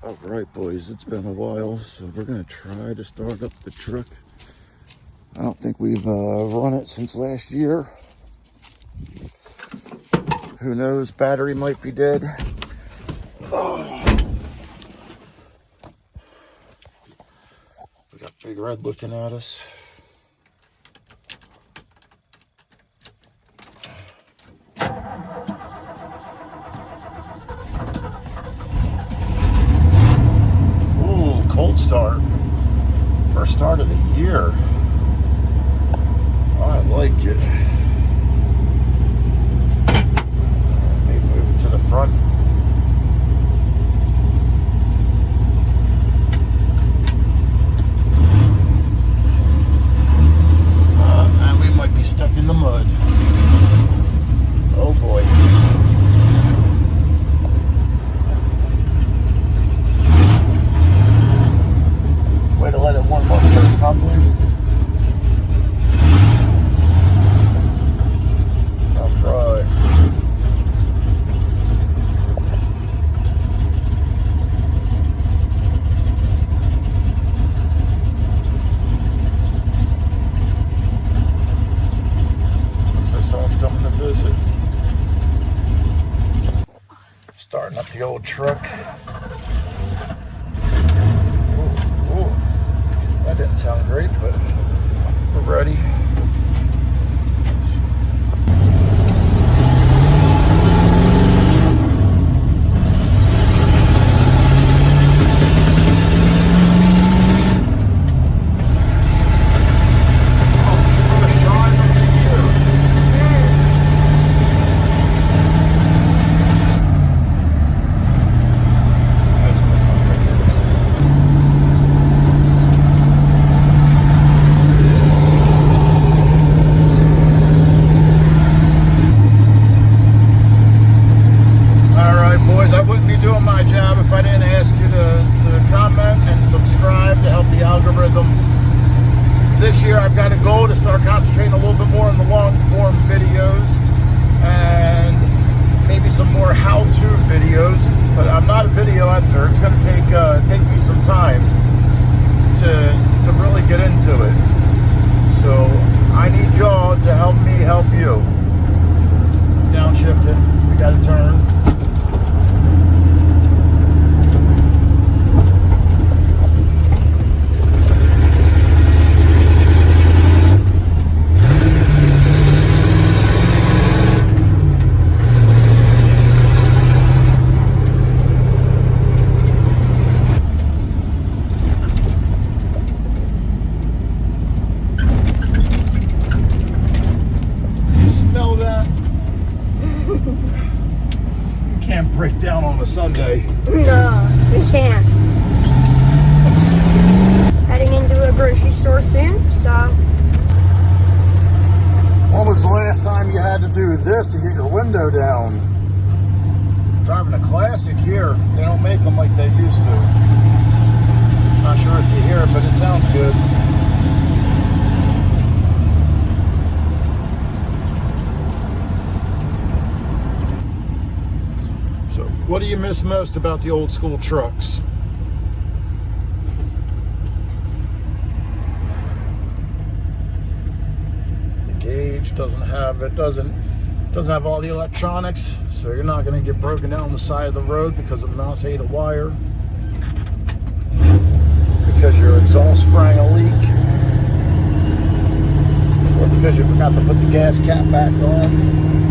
All right, boys, it's been a while, so we're gonna try to start up the truck. I don't think we've run it since last year. Who knows, battery might be dead. Oh. We got Big Red looking at us. Cold start. First start of the year. I like it. Maybe move it to the front. And we might be stuck in the mud. Oh boy. Way to let it warm up first, huh, boys? All right. Looks like someone's coming to visit. Starting up the old truck. That didn't sound great, but we're ready. This year I've got a goal to start concentrating a little bit more on the long form videos and maybe some more how-to videos, but I'm not a video editor. It's going to take me some time to really get into it. So I need y'all to help me help you. Downshifting, we got to turn. Break down on a Sunday. No, we can't. Heading into a grocery store soon, so. When was the last time you had to do this to get your window down? Driving a Classic here, they don't make them like they used to. Not sure if you hear it, but it sounds good. What do you miss most about the old school trucks? The gauge doesn't have all the electronics, so you're not going to get broken down on the side of the road because of mouse ate a wire, because your exhaust sprang a leak, or because you forgot to put the gas cap back on.